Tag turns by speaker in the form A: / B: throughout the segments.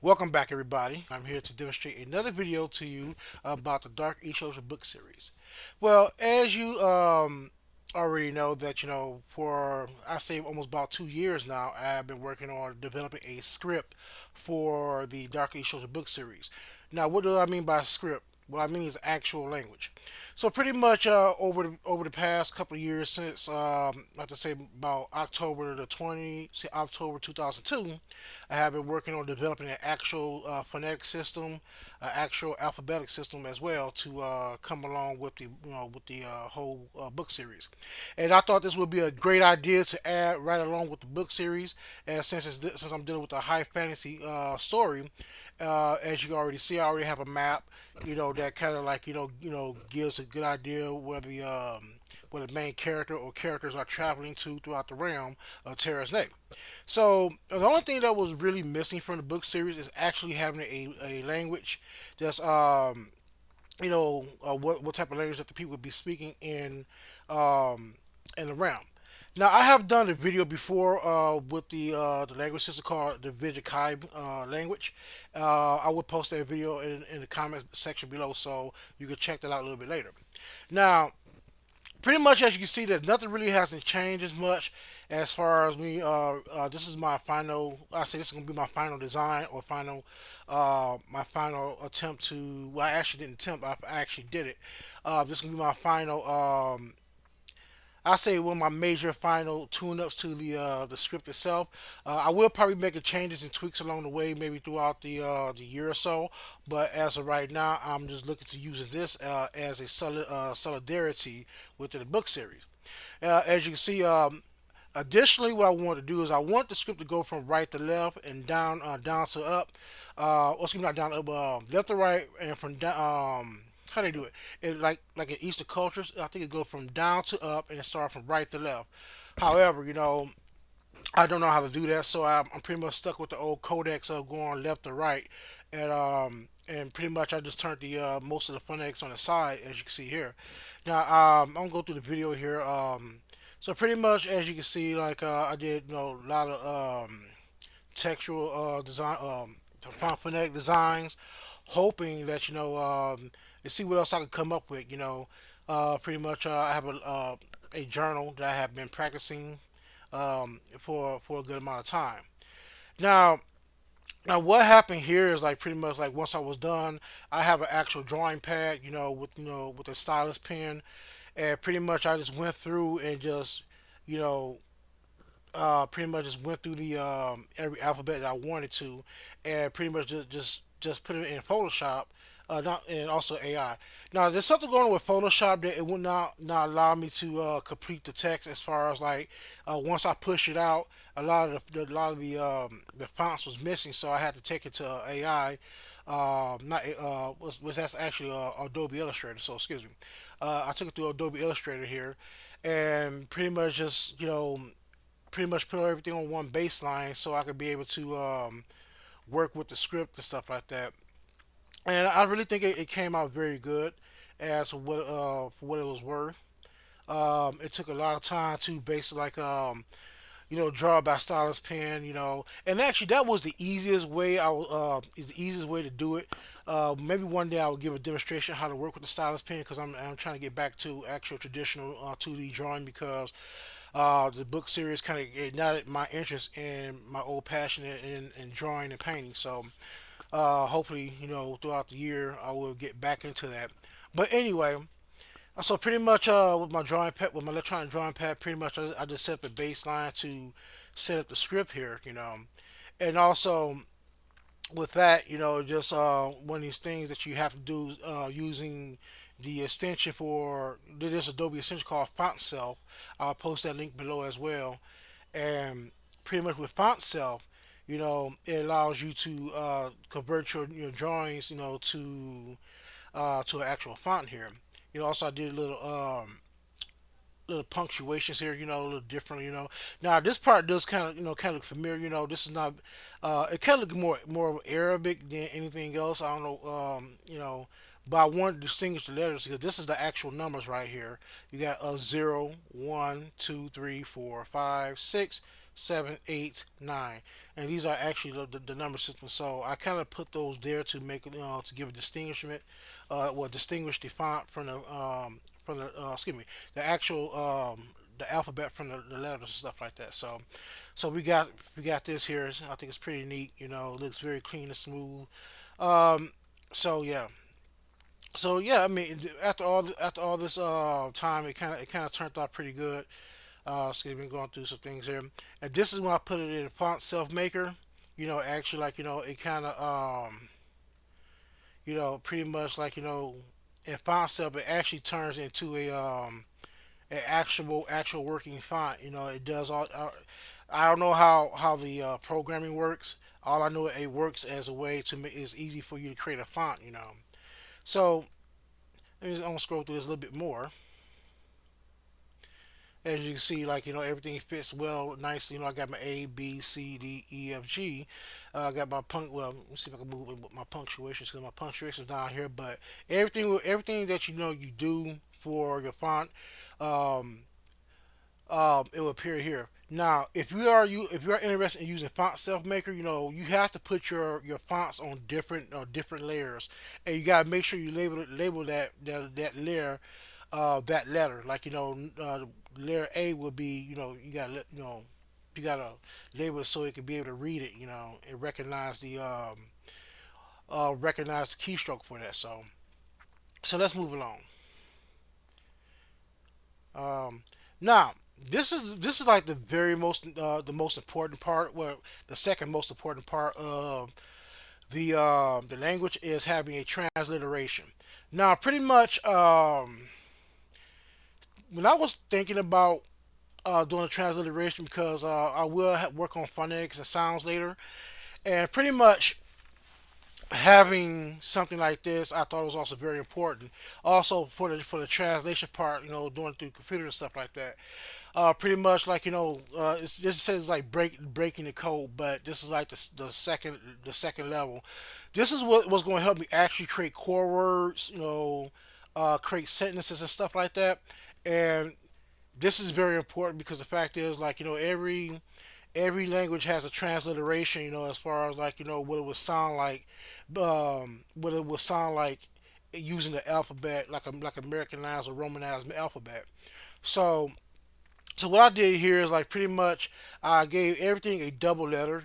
A: Welcome back, everybody. I'm here to demonstrate another video to you about the Dark Echoes book series. Well, as you already know, that for I say almost about 2 years now, I've been working on developing a script for the Dark Echoes book series. Now, what do I mean by script? What I mean is actual language. So pretty much over the past couple of years since I have to say about October 2002, I have been working on developing an actual phonetic system, an actual alphabetic system as well to come along with the whole book series. And I thought this would be a great idea to add right along with the book series. And since I'm dealing with a high fantasy story, as you already see, I already have a map, that kind of like gives a good idea where the main character or characters are traveling to throughout the realm of Terres Nei. So the only thing that was really missing from the book series is actually having a language that's what type of language that the people would be speaking in the realm. Now I have done a video before with the language system called the Vidridkai language. I will post that video in the comment section below, so you can check that out a little bit later. Now, pretty much as you can see, that nothing really hasn't changed as much as far as me. This is my final. I say this is gonna be my final design or my final attempt to. Well, I actually didn't attempt. I actually did it. This is gonna be my final. I say one of my major final tune-ups to the script itself. I will probably make changes and tweaks along the way, maybe throughout the year or so. But as of right now, I'm just looking to using this as a solidarity within the book series. As you can see, additionally, what I want to do is I want the script to go from right to left and down to up. Excuse me, not down to up, left to right, and from down. How they do it? Like in Eastern cultures, I think it goes from down to up and it starts from right to left. However, I don't know how to do that, so I'm pretty much stuck with the old codex of going left to right, and pretty much I just turned the most of the phonetics on the side, as you can see here. Now I'm gonna go through the video here. So pretty much as you can see, like I did, a lot of textual design, phonetic designs, hoping that to see what else I could come up with. Pretty much I have a journal that I have been practicing for a good amount of time. Now, now what happened here is like pretty much like once I was done, I have an actual drawing pad, with a stylus pen, and pretty much I just went through and just you know pretty much just went through the every alphabet that I wanted to, and pretty much just put it in Photoshop, not and also AI. Now there's something going on with Photoshop that it would not allow me to complete the text as far as like once I push it out, a lot of the fonts was missing, so I had to take it to AI. Not was that's actually Adobe Illustrator. So excuse me. I took it through Adobe Illustrator here, and pretty much put everything on one baseline so I could be able to work with the script and stuff like that. And I really think it came out very good as for what it was worth. It took a lot of time to basically like draw by stylus pen, and actually that was the easiest way. Is the easiest way to do it. Maybe one day I will give a demonstration how to work with the stylus pen because I'm trying to get back to actual traditional 2D drawing because the book series kind of ignited my interest in my old passion in drawing and painting. So hopefully, throughout the year, I will get back into that. But anyway, so pretty much with my drawing pad, with my electronic drawing pad, pretty much I just set up the baseline to set up the script here, and also with that, just one of these things that you have to do using the extension for this Adobe extension called Font Self. I'll post that link below as well. And pretty much with Font Self, it allows you to convert your drawings, to an actual font here. Also I did little punctuations here, a little different, Now this part does kind of, kind of look familiar, This is not, it kind of look more Arabic than anything else. I don't know, but I want to distinguish the letters because this is the actual numbers right here. You got a 0, 1, 2, 3, 4, 5, 6, 7, 8, 9, and these are actually the number system. So I kind of put those there to make to give a distinguishment, distinguish the font from the excuse me, the actual the alphabet from the letters and stuff like that. So we got this here. I think it's pretty neat. It looks very clean and smooth. Um, so yeah, I mean, after all this time, it kind of turned out pretty good. So we've been going through some things here, and this is when I put it in font self maker. Actually, like it kind of pretty much like in font self, it actually turns into an actual working font. It does all. I don't know how the programming works. All I know, it works as a way to make it's easy for you to create a font. So I'm gonna scroll through this a little bit more. As you can see, like everything fits well nicely. I got my A, B, C, D, E, F, G. I got my well, let me see if I can move my punctuations because my punctuation's down here. But everything that you do for your font, um, it will appear here. Now, if you are interested in using Font Self Maker, you have to put your fonts on different layers, and you gotta make sure you label that layer, that letter. Like layer A will be you gotta label it so it can be able to read it, and recognize the keystroke for that. So let's move along. Um, Now, this is like the most important part. Well, the second most important part of the language is having a transliteration. Now, pretty much, when I was thinking about doing a transliteration, because I will work on phonetics and sounds later, and pretty much having something like this, I thought it was also very important. Also for the translation part, doing it through computer and stuff like that. Pretty much like this says like breaking the code, but this is like the second level. This is what's going to help me actually create core words, create sentences and stuff like that. And this is very important because the fact is, like every language has a transliteration, as far as like what it would sound like, what it would sound like using the alphabet, like Americanized or Romanized alphabet. So so what I did here is like pretty much I gave everything a double letter.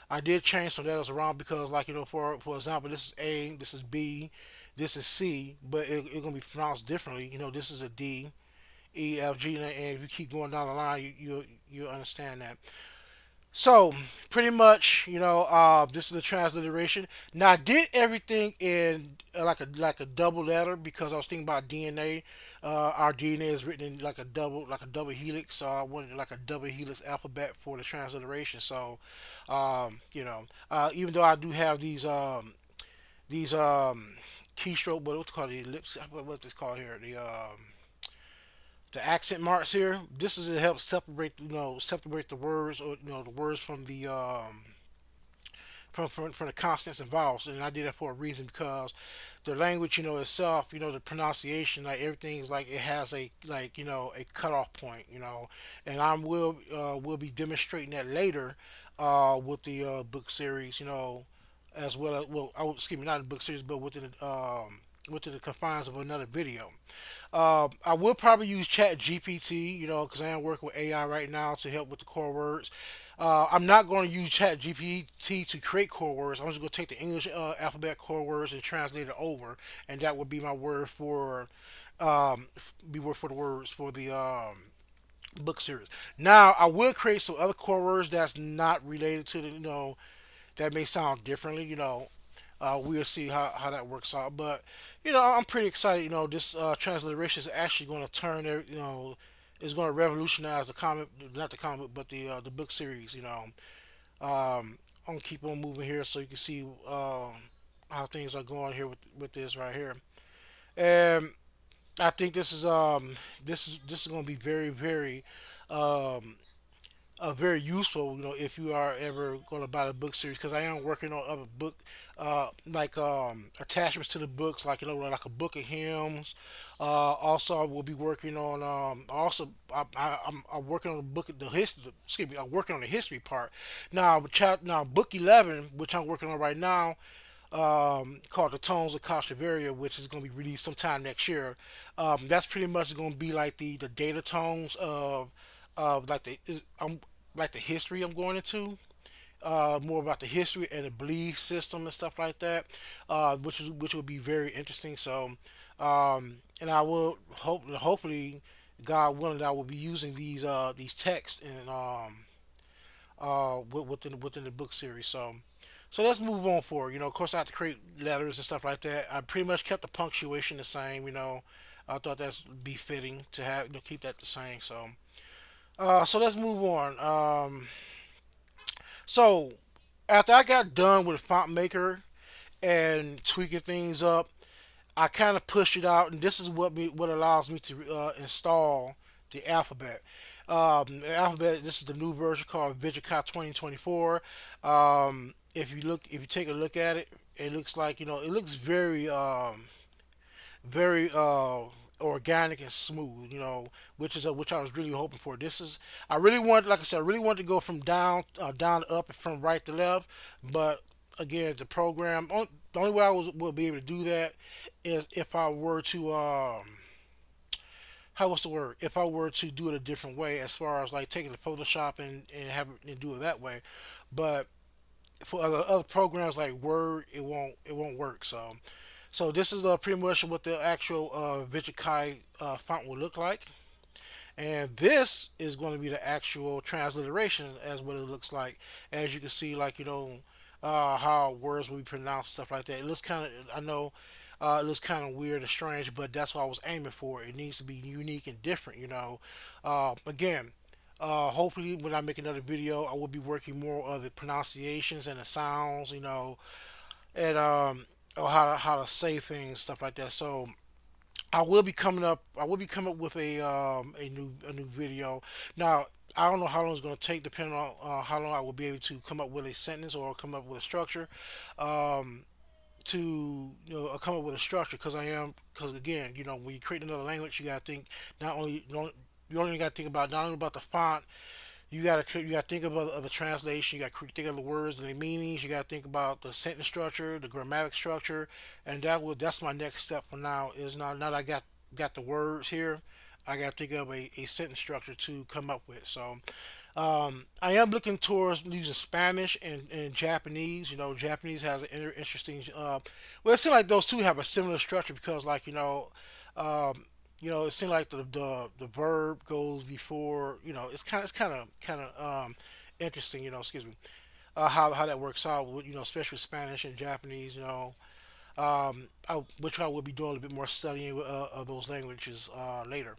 A: I did change some letters around because like for example, this is A, this is B, this is C, but it's gonna be pronounced differently. This is a D, E, F, G, and if you keep going down the line, you understand that. So pretty much, this is the transliteration. Now I did everything in like a double letter because I was thinking about DNA. Our DNA is written in like a double helix, so I wanted like a double helix alphabet for the transliteration. So, even though I do have these keystroke, what's called the ellipse, what's this called here? The accent marks here. This is to help separate the words, or the words from the consonants and vowels. And I did that for a reason because the language, itself, the pronunciation, like everything is like it has a cutoff point, and I will be demonstrating that later with the book series, as well as, well, excuse me, not the book series, but within the confines of another video. I will probably use Chat GPT, because I am working with AI right now to help with the core words. I'm not going to use Chat GPT to create core words. I'm just going to take the English alphabet core words and translate it over, and that would be my word for the words for the book series. Now, I will create some other core words that's not related to the that may sound differently. We'll see how that works out. But I'm pretty excited. This transliteration is actually going to turn is going to revolutionize the comic, not the comic, but the book series. I'm gonna keep on moving here so you can see how things are going here with this right here. And I think this is going to be very very um, very useful, if you are ever going to buy the book series, because I am working on other book, like attachments to the books, like like a book of hymns. Also, I will be working on. I'm working on the book, the history. Excuse me, I'm working on the history part. Now book 11, which I'm working on right now, called the Tones of Captivated, which is going to be released sometime next year. That's pretty much going to be like the data tones of like the history I'm going into. More about the history and the belief system and stuff like that, which will be very interesting. So, and I will hopefully, God willing, I will be using these texts in within the book series. So let's move on forward. Of course, I have to create letters and stuff like that. I pretty much kept the punctuation the same. I thought that's befitting to have keep that the same. So let's move on. So after I got done with Font Maker and tweaking things up, I kind of pushed it out, and this is what allows me to install the alphabet. The alphabet. This is the new version called Vidridkai 2024. If you take a look at it, it looks like it looks very organic and smooth. Which I was really hoping for. This is I really want, like I said, I really want to go from down to up and from right to left, but again, the only way will be able to do that is if I were to how what's the word? If I were to do it a different way, as far as like taking the Photoshop and have it and do it that way, but for other programs like Word, it won't work. So this is pretty much what the actual Vidridkai font will look like, and this is going to be the actual transliteration as what it looks like. As you can see, like how words will be pronounced, stuff like that. It looks kind of, I know, it looks kind of weird and strange, but that's what I was aiming for. It needs to be unique and different. Again, hopefully when I make another video, I will be working more of the pronunciations and the sounds. And or how to say things, stuff like that. So I will be coming up. I will be coming up with a new video. Now I don't know how long it's going to take, depending on how long I will be able to come up with a sentence or come up with a structure. Um, to come up with a structure, because again, when you create another language, you got to think not only you only got to think about not only about the font. You got to think about the translation. You got to think of the words and the meanings. You got to think about the sentence structure, the grammatic structure, and that's my next step for now. Is now that I got the words here, I got to think of a sentence structure to come up with. So I am looking towards using Spanish and Japanese. Japanese has an interesting. Well, it seems like those two have a similar structure because, like um, it seems like the verb goes before. It's kind of interesting. Excuse me. How that works out, especially with Spanish and Japanese. Which I will be doing a little bit more studying of those languages later.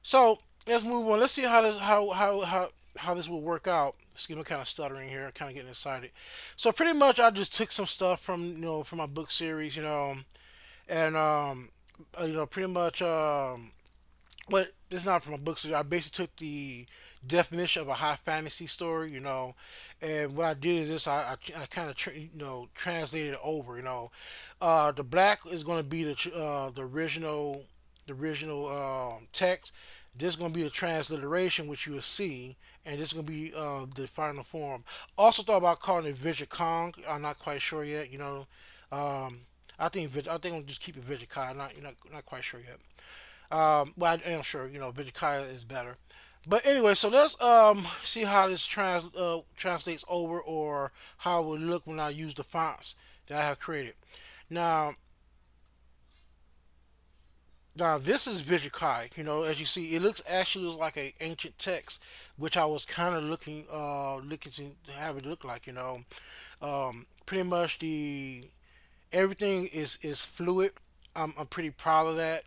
A: So let's move on. Let's see how this will work out. Excuse me, kind of stuttering here, kind of getting excited. So pretty much, I just took some stuff from my book series, and pretty much but it's not from a book series. I basically took the definition of a high fantasy story, and what I did is this: I kind of translated it over. The black is going to be the original text. This is going to be the transliteration, which you will see, and this is going to be the final form. Also thought about calling it Visual Kong. I'm not quite sure yet. I think I'll just keep it Visual Kai. I'm not quite sure yet. Well, I am sure Vidridkai is better. But anyway, so let's see how this translates over, or how it will look when I use the fonts that I have created. Now, now this is Vidridkai. As you see, it looks actually like a ancient text, which I was kind of looking to have it look like. Pretty much the everything is fluid. I'm pretty proud of that.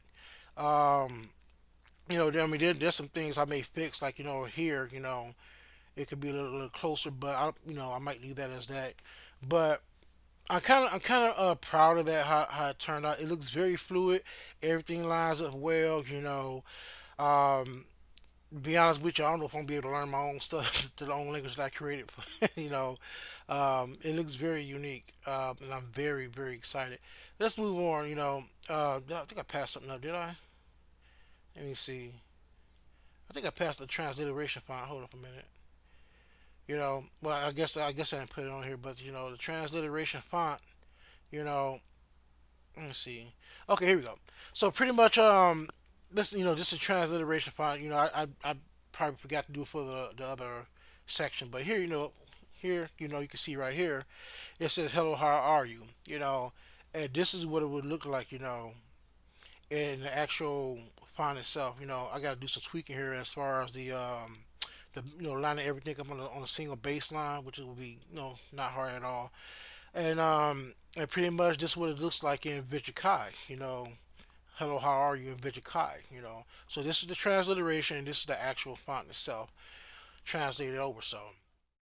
A: Um, I mean, there's some things I may fix, like here, it could be a little closer, but I might leave that as that. But I'm kind of proud of that how it turned out. It looks very fluid. Everything lines up well. Um, be honest with you, I don't know if I'm gonna be able to learn my own stuff, the own language that I created. It looks very unique, and I'm very, very excited. Let's move on. I think I passed something up. Did I? Let me see. I think I passed the transliteration font. Hold on a minute. Well, I guess I didn't put it on here, but the transliteration font. You know, let me see. Okay, here we go. So pretty much, this is transliteration font. I probably forgot to do it for the other section, but here, you can see right here, it says, "Hello, how are you?" And this is what it would look like, in the actual font itself. I got to do some tweaking here as far as the lining everything up on a single baseline, which will be not hard at all. And pretty much this is what it looks like in Vidridkai. Hello, how are you in Vidridkai? So this is the transliteration, and this is the actual font itself translated over. So